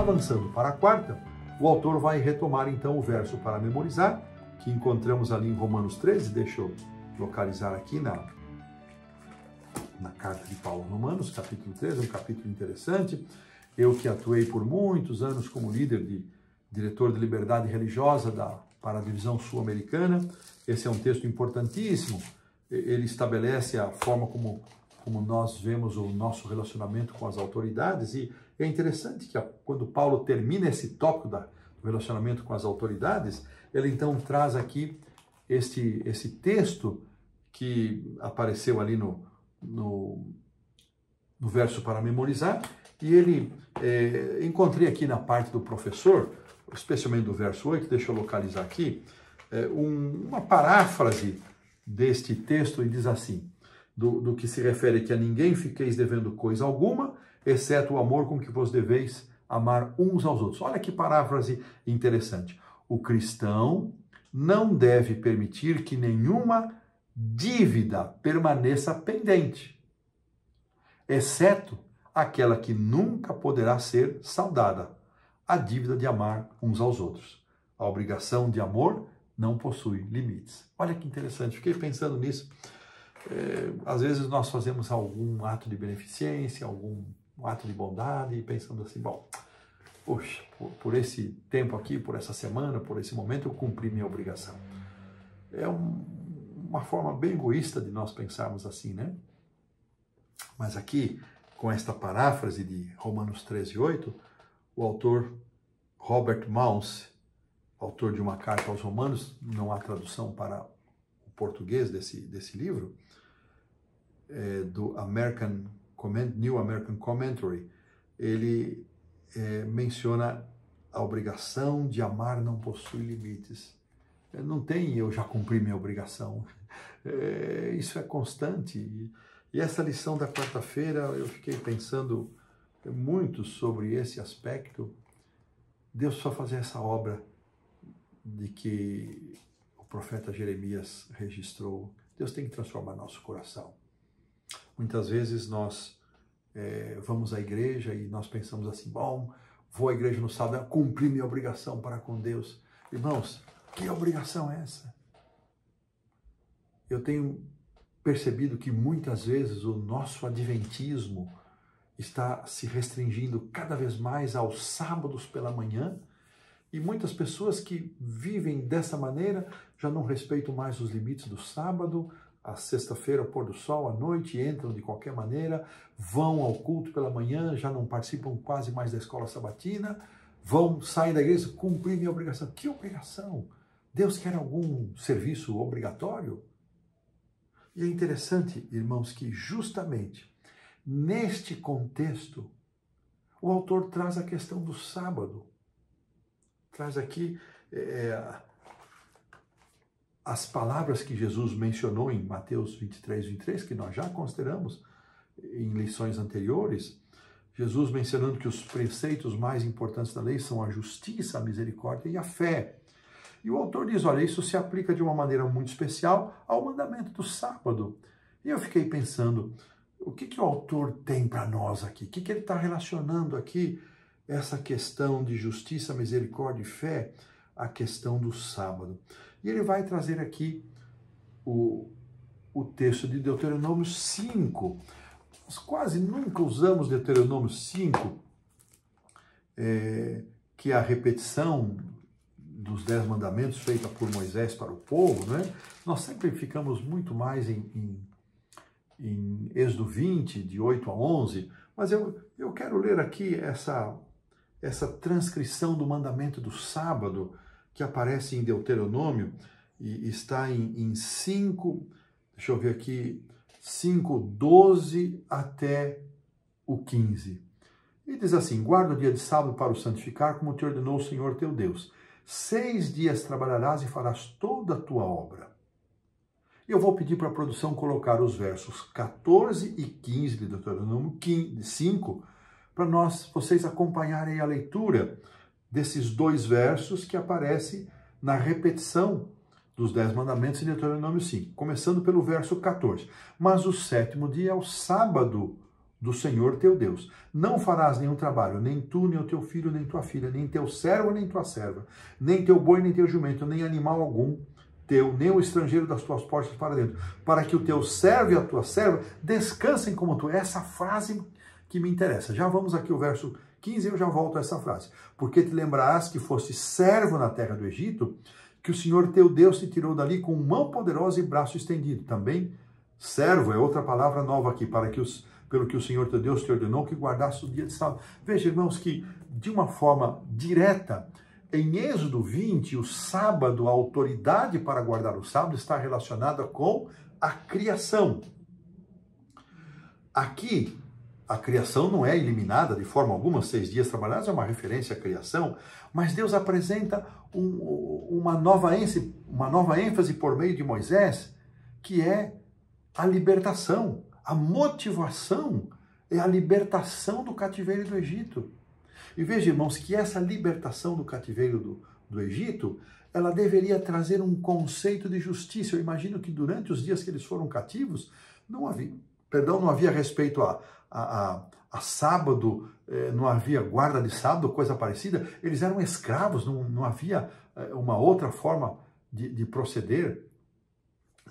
avançando para a quarta, o autor vai retomar então o verso para memorizar, que encontramos ali em Romanos 13, deixa eu localizar aqui na carta de Paulo aos Romanos, capítulo 13, é um capítulo interessante. Eu que atuei por muitos anos como diretor de liberdade religiosa para a divisão sul-americana, esse é um texto importantíssimo. Ele estabelece a forma como nós vemos o nosso relacionamento com as autoridades, e é interessante que quando Paulo termina esse tópico do relacionamento com as autoridades, ele então traz aqui esse texto que apareceu ali no verso para memorizar, e ele, encontrei aqui na parte do professor, especialmente do verso 8, deixa eu localizar aqui, uma paráfrase deste texto, e diz assim, do que se refere que a ninguém fiqueis devendo coisa alguma, exceto o amor com que vos deveis amar uns aos outros. Olha que paráfrase interessante. O cristão não deve permitir que nenhuma dívida permaneça pendente, exceto aquela que nunca poderá ser saldada, a dívida de amar uns aos outros. A obrigação de amor não possui limites. Olha que interessante, fiquei pensando nisso. Às vezes nós fazemos algum ato de beneficência, algum ato de bondade, e pensando assim, bom, poxa, por esse tempo aqui, por essa semana, por esse momento, eu cumpri minha obrigação. É uma forma bem egoísta de nós pensarmos assim, né? Mas aqui, com esta paráfrase de Romanos 13:8, o autor Robert Mouse, autor de uma carta aos Romanos, não há tradução para o português desse livro, do New American Commentary, ele menciona a obrigação de amar não possui limites. Não tem eu já cumpri minha obrigação. Isso é constante. E essa lição da quarta-feira, eu fiquei pensando muito sobre esse aspecto. Deus só fazer essa obra de que o profeta Jeremias registrou. Deus tem que transformar nosso coração. Muitas vezes nós vamos à igreja e nós pensamos assim, bom, vou à igreja no sábado, cumprir minha obrigação para com Deus. Irmãos, que obrigação é essa? Eu tenho percebido que muitas vezes o nosso adventismo está se restringindo cada vez mais aos sábados pela manhã, e muitas pessoas que vivem dessa maneira já não respeitam mais os limites do sábado, a sexta-feira, pôr do sol, à noite, entram de qualquer maneira, vão ao culto pela manhã, já não participam quase mais da escola sabatina, saem da igreja, cumprir minha obrigação. Que obrigação? Deus quer algum serviço obrigatório? E é interessante, irmãos, que justamente neste contexto, o autor traz a questão do sábado. Traz aqui as palavras que Jesus mencionou em Mateus 23, que nós já consideramos em lições anteriores. Jesus mencionando que os preceitos mais importantes da lei são a justiça, a misericórdia e a fé. E o autor diz, olha, isso se aplica de uma maneira muito especial ao mandamento do sábado. E eu fiquei pensando, o que o autor tem para nós aqui? O que ele está relacionando aqui, essa questão de justiça, misericórdia e fé, à questão do sábado? E ele vai trazer aqui o texto de Deuteronômio 5. Nós quase nunca usamos Deuteronômio 5, que é a repetição dos 10 mandamentos feita por Moisés para o povo, né? Nós sempre ficamos muito mais em Êxodo 20, de 8 a 11, mas eu quero ler aqui essa transcrição do mandamento do sábado, que aparece em Deuteronômio, e está em 5, deixa eu ver aqui, 5, 12 até o 15. E diz assim, guarda o dia de sábado para o santificar, como te ordenou o Senhor teu Deus. 6 dias trabalharás e farás toda a tua obra. E eu vou pedir para a produção colocar os versos 14 e 15 de Deuteronômio 5, para vocês acompanharem a leitura desses 2 versos que aparecem na repetição dos 10 mandamentos em Deuteronômio 5, começando pelo verso 14. Mas o 7º dia é o sábado do Senhor teu Deus. Não farás nenhum trabalho, nem tu, nem o teu filho, nem tua filha, nem teu servo, nem tua serva, nem teu boi, nem teu jumento, nem animal algum teu, nem o estrangeiro das tuas portas para dentro, para que o teu servo e a tua serva descansem como tu. Essa frase que me interessa. Já vamos aqui ao verso 15, eu já volto a essa frase. Porque te lembrarás que foste servo na terra do Egito, que o Senhor teu Deus te tirou dali com mão poderosa e braço estendido. Também servo é outra palavra nova aqui, pelo que o Senhor teu Deus te ordenou que guardasse o dia de sábado. Veja, irmãos, que de uma forma direta, em Êxodo 20, o sábado, a autoridade para guardar o sábado está relacionada com a criação. Aqui, a criação não é eliminada de forma alguma, 6 dias trabalhados é uma referência à criação, mas Deus apresenta uma nova ênfase por meio de Moisés, que é a libertação. A motivação é a libertação do cativeiro do Egito. E veja, irmãos, que essa libertação do cativeiro do Egito, ela deveria trazer um conceito de justiça. Eu imagino que durante os dias que eles foram cativos, não havia respeito a sábado, não havia guarda de sábado, coisa parecida. Eles eram escravos, não havia uma outra forma de proceder.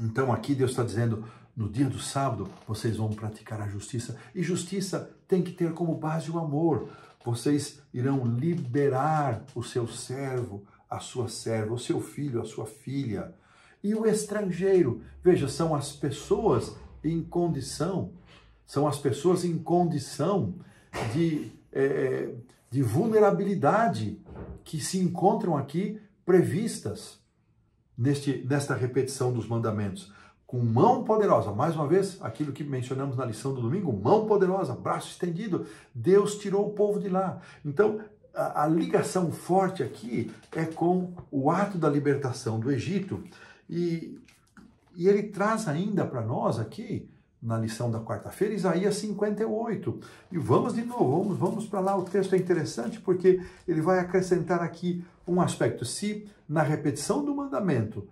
Então aqui Deus está dizendo, no dia do sábado, vocês vão praticar a justiça. E justiça tem que ter como base o amor. Vocês irão liberar o seu servo, a sua serva, o seu filho, a sua filha. E o estrangeiro, veja, são as pessoas em condição de vulnerabilidade que se encontram aqui previstas nesta repetição dos mandamentos. Com mão poderosa, mais uma vez, aquilo que mencionamos na lição do domingo, mão poderosa, braço estendido, Deus tirou o povo de lá. Então, a ligação forte aqui é com o ato da libertação do Egito. E ele traz ainda para nós aqui, na lição da quarta-feira, Isaías 58. E vamos de novo, vamos para lá, o texto é interessante porque ele vai acrescentar aqui um aspecto. Se na repetição do mandamento,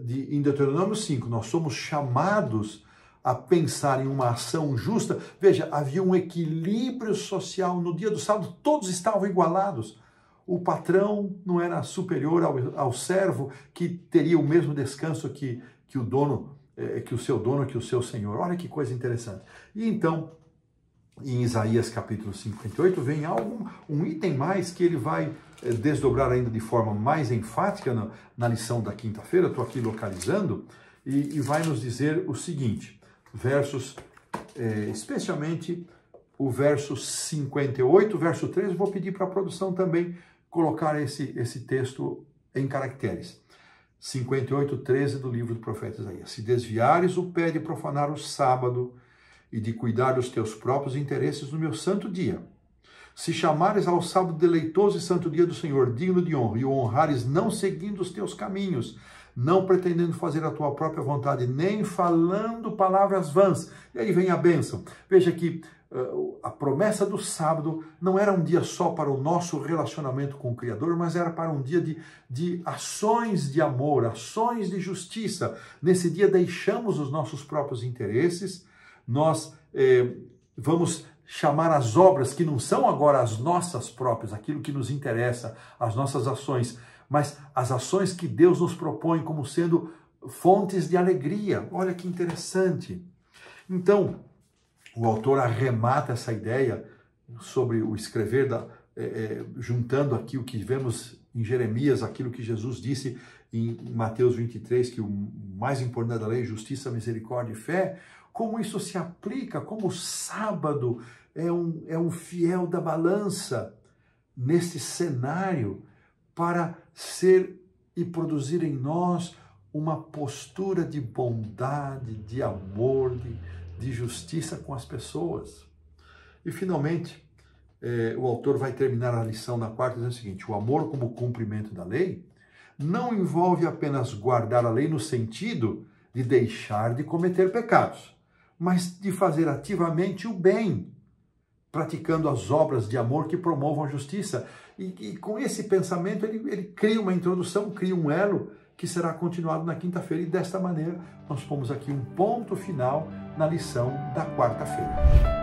em Deuteronômio 5, nós somos chamados a pensar em uma ação justa, veja, havia um equilíbrio social no dia do sábado, todos estavam igualados. O patrão não era superior ao servo, que teria o mesmo descanso que o dono, que o seu dono, que o seu senhor. Olha que coisa interessante. E então, em Isaías capítulo 58, vem um item mais que ele vai desdobrar ainda de forma mais enfática na lição da quinta-feira. Estou aqui localizando, e vai nos dizer o seguinte, versos, especialmente o verso 58, verso 13, vou pedir para a produção também colocar esse texto em caracteres. 58, 13 do livro do profeta Isaías. Se desviares o pé de profanar o sábado e de cuidar dos teus próprios interesses no meu santo dia, se chamares ao sábado deleitoso e santo dia do Senhor, digno de honra, e o honrares não seguindo os teus caminhos, não pretendendo fazer a tua própria vontade, nem falando palavras vãs. E aí vem a bênção. Veja que a promessa do sábado não era um dia só para o nosso relacionamento com o Criador, mas era para um dia de ações de amor, ações de justiça. Nesse dia deixamos os nossos próprios interesses, nós vamos chamar as obras que não são agora as nossas próprias, aquilo que nos interessa, as nossas ações, mas as ações que Deus nos propõe como sendo fontes de alegria. Olha que interessante. Então, o autor arremata essa ideia sobre o escrever, juntando aqui o que vemos em Jeremias, aquilo que Jesus disse em Mateus 23, que o mais importante da lei é justiça, misericórdia e fé. Como isso se aplica, como o sábado é um fiel da balança nesse cenário para ser e produzir em nós uma postura de bondade, de amor, de justiça com as pessoas. E finalmente, o autor vai terminar a lição na quarta dizendo o seguinte: o amor como cumprimento da lei não envolve apenas guardar a lei no sentido de deixar de cometer pecados, mas de fazer ativamente o bem, praticando as obras de amor que promovam a justiça. E com esse pensamento ele cria uma introdução, cria um elo que será continuado na quinta-feira. E desta maneira nós pomos aqui um ponto final na lição da quarta-feira.